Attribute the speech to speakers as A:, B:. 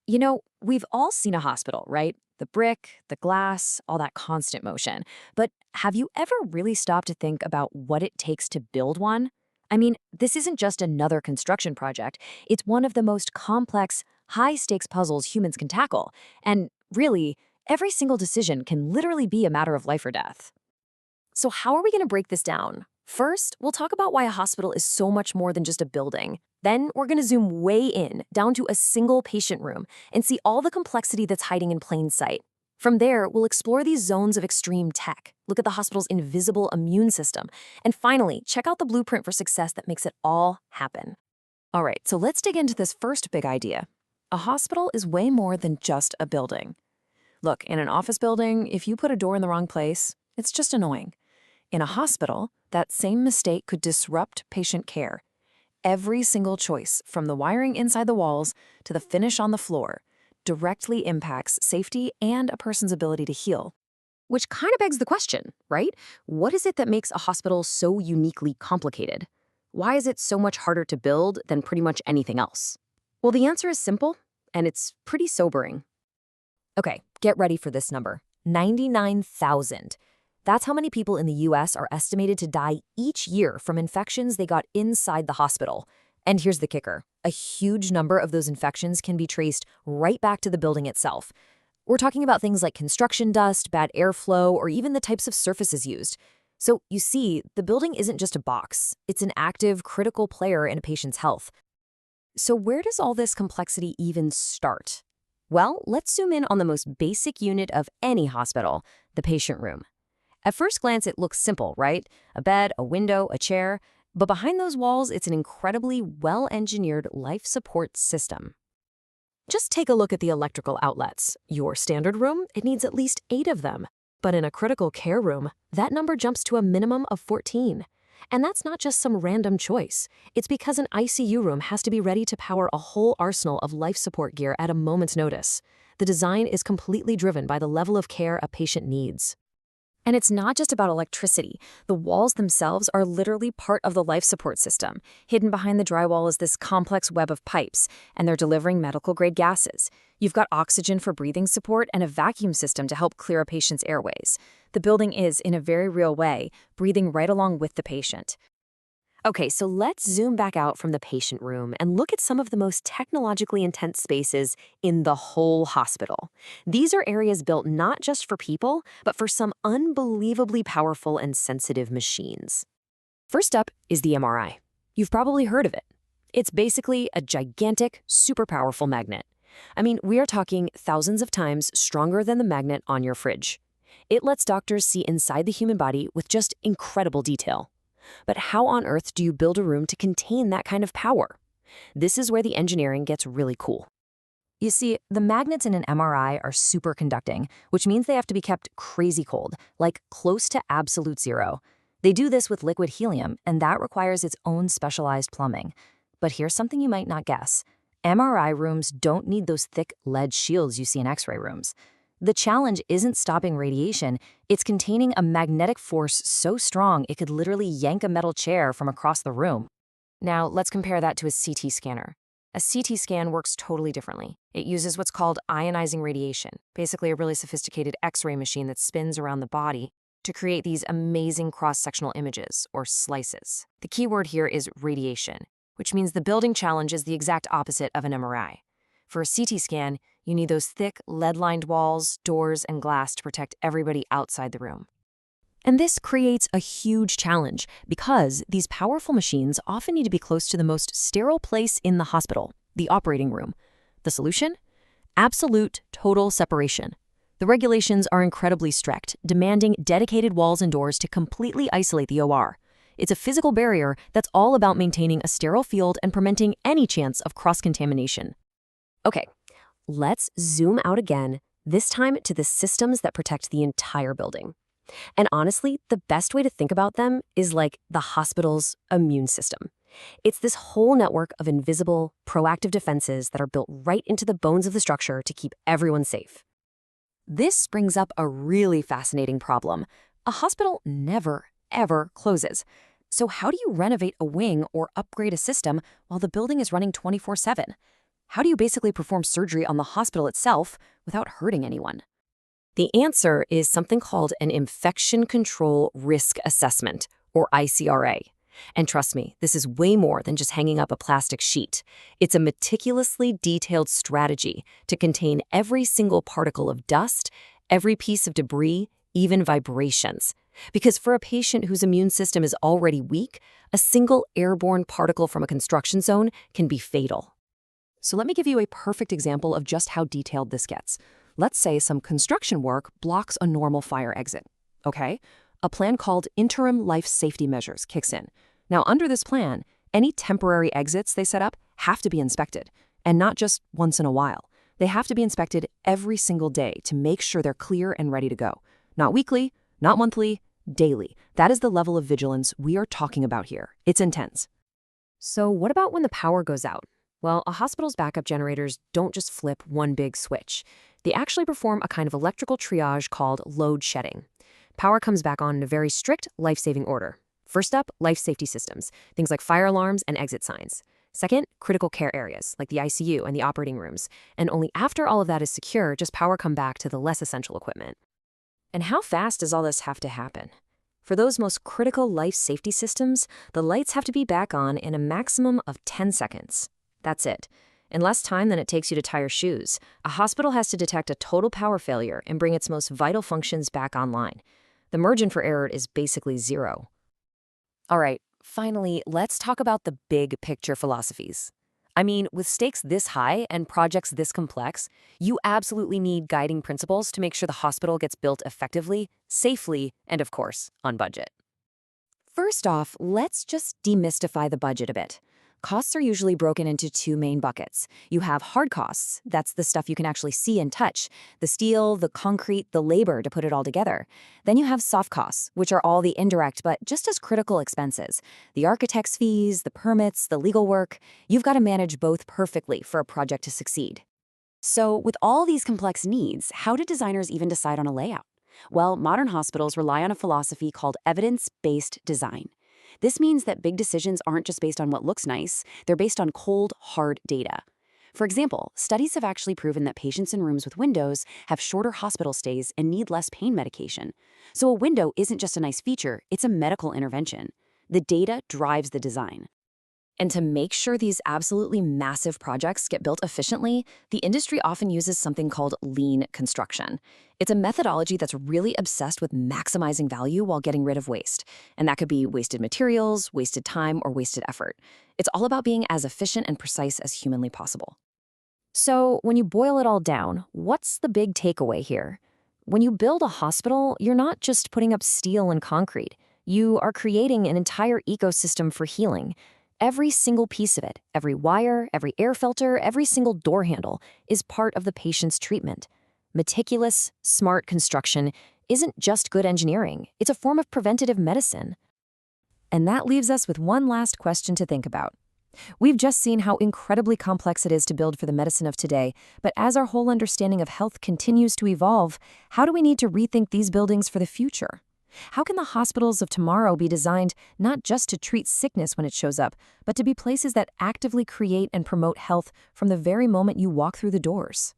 A: We've all seen a hospital, right? The brick, the glass, all that constant motion. But have you ever really stopped to think about what it takes to build one? I mean, this isn't just another construction project. It's one of the most complex, high-stakes puzzles humans can tackle. And really, every single decision can literally be a matter of life or death.
B: So, how are we going to break this down? First, we'll talk about why a hospital is so much more than just a building. Then, we're going to zoom way in, down to a single patient room, and see all the complexity that's hiding in plain sight. From there, we'll explore these zones of extreme tech, look at the hospital's invisible immune system, and finally, check out the blueprint for success that makes it all happen.
A: All right, so let's dig into this first big idea. A hospital is way more than just a building. Look, in an office building, if you put a door in the wrong place, it's just annoying. In a hospital, that same mistake could disrupt patient care. Every single choice, from the wiring inside the walls to the finish on the floor, directly impacts safety and a person's ability to heal.
B: Which kind of begs the question, right? What is it that makes a hospital so uniquely complicated? Why is it so much harder to build than pretty much anything else? Well, the answer is simple, and it's pretty sobering. Okay, get ready for this number. 99,000. That's how many people in the US are estimated to die each year from infections they got inside the hospital. And here's the kicker. A huge number of those infections can be traced right back to the building itself. We're talking about things like construction dust, bad airflow, or even the types of surfaces used. So you see, the building isn't just a box. It's an active, critical player in a patient's health. So where does all this complexity even start? Well, let's zoom in on the most basic unit of any hospital, the patient room. At first glance, it looks simple, right? A bed, a window, a chair. But behind those walls, it's an incredibly well-engineered life support system. Just take a look at the electrical outlets. Your standard room, it needs at least 8 of them. But in a critical care room, that number jumps to a minimum of 14. And that's not just some random choice. It's because an ICU room has to be ready to power a whole arsenal of life support gear at a moment's notice. The design is completely driven by the level of care a patient needs. And it's not just about electricity. The walls themselves are literally part of the life support system. Hidden behind the drywall is this complex web of pipes, and they're delivering medical-grade gases. You've got oxygen for breathing support and a vacuum system to help clear a patient's airways. The building is, in a very real way, breathing right along with the patient. Okay, so let's zoom back out from the patient room and look at some of the most technologically intense spaces in the whole hospital. These are areas built not just for people, but for some unbelievably powerful and sensitive machines. First up is the MRI. You've probably heard of it. It's basically a gigantic, super powerful magnet. I mean, we are talking thousands of times stronger than the magnet on your fridge. It lets doctors see inside the human body with just incredible detail. But how on earth do you build a room to contain that kind of power? This is where the engineering gets really cool. You see, the magnets in an MRI are superconducting, which means they have to be kept crazy cold, like close to absolute zero. They do this with liquid helium, and that requires its own specialized plumbing. But here's something you might not guess. MRI rooms don't need those thick lead shields you see in X-ray rooms. The challenge isn't stopping radiation, it's containing a magnetic force so strong it could literally yank a metal chair from across the room. Now, let's compare that to a CT scanner. A CT scan works totally differently. It uses what's called ionizing radiation, basically a really sophisticated X-ray machine that spins around the body to create these amazing cross-sectional images, or slices. The key word here is radiation, which means the building challenge is the exact opposite of an MRI. For a CT scan, you need those thick, lead-lined walls, doors, and glass to protect everybody outside the room. And this creates a huge challenge because these powerful machines often need to be close to the most sterile place in the hospital, the operating room. The solution? Absolute, total separation. The regulations are incredibly strict, demanding dedicated walls and doors to completely isolate the OR. It's a physical barrier that's all about maintaining a sterile field and preventing any chance of cross-contamination. Okay, let's zoom out again, this time to the systems that protect the entire building. And honestly, the best way to think about them is like the hospital's immune system. It's this whole network of invisible, proactive defenses that are built right into the bones of the structure to keep everyone safe. This brings up a really fascinating problem. A hospital never, ever closes. So how do you renovate a wing or upgrade a system while the building is running 24/7? How do you basically perform surgery on the hospital itself without hurting anyone? The answer is something called an Infection Control Risk Assessment, or ICRA. And trust me, this is way more than just hanging up a plastic sheet. It's a meticulously detailed strategy to contain every single particle of dust, every piece of debris, even vibrations. Because for a patient whose immune system is already weak, a single airborne particle from a construction zone can be fatal. So let me give you a perfect example of just how detailed this gets. Let's say some construction work blocks a normal fire exit. Okay? A plan called Interim Life Safety Measures kicks in. Now, under this plan, any temporary exits they set up have to be inspected, and not just once in a while. They have to be inspected every single day to make sure they're clear and ready to go. Not weekly, not monthly, daily. That is the level of vigilance we are talking about here. It's intense. So what about when the power goes out? Well, a hospital's backup generators don't just flip one big switch. They actually perform a kind of electrical triage called load shedding. Power comes back on in a very strict life-saving order. First up, life safety systems, things like fire alarms and exit signs. Second, critical care areas, like the ICU and the operating rooms. And only after all of that is secure does power come back to the less essential equipment. And how fast does all this have to happen? For those most critical life safety systems, the lights have to be back on in a maximum of 10 seconds. That's it. In less time than it takes you to tie your shoes, a hospital has to detect a total power failure and bring its most vital functions back online. The margin for error is basically zero. All right, finally, let's talk about the big picture philosophies. I mean, with stakes this high and projects this complex, you absolutely need guiding principles to make sure the hospital gets built effectively, safely, and of course, on budget. First off, let's just demystify the budget a bit. Costs are usually broken into two main buckets. You have hard costs, that's the stuff you can actually see and touch, the steel, the concrete, the labor to put it all together. Then you have soft costs, which are all the indirect but just as critical expenses. The architect's fees, the permits, the legal work. You've got to manage both perfectly for a project to succeed. So with all these complex needs, how do designers even decide on a layout? Well, modern hospitals rely on a philosophy called evidence-based design. This means that big decisions aren't just based on what looks nice, they're based on cold, hard data. For example, studies have actually proven that patients in rooms with windows have shorter hospital stays and need less pain medication. So a window isn't just a nice feature, it's a medical intervention. The data drives the design. And to make sure these absolutely massive projects get built efficiently, the industry often uses something called lean construction. It's a methodology that's really obsessed with maximizing value while getting rid of waste. And that could be wasted materials, wasted time, or wasted effort. It's all about being as efficient and precise as humanly possible. So when you boil it all down, what's the big takeaway here? When you build a hospital, you're not just putting up steel and concrete. You are creating an entire ecosystem for healing. Every single piece of it, every wire, every air filter, every single door handle is part of the patient's treatment. Meticulous, smart construction isn't just good engineering, it's a form of preventative medicine. And that leaves us with one last question to think about. We've just seen how incredibly complex it is to build for the medicine of today, but as our whole understanding of health continues to evolve, how do we need to rethink these buildings for the future? How can the hospitals of tomorrow be designed not just to treat sickness when it shows up, but to be places that actively create and promote health from the very moment you walk through the doors?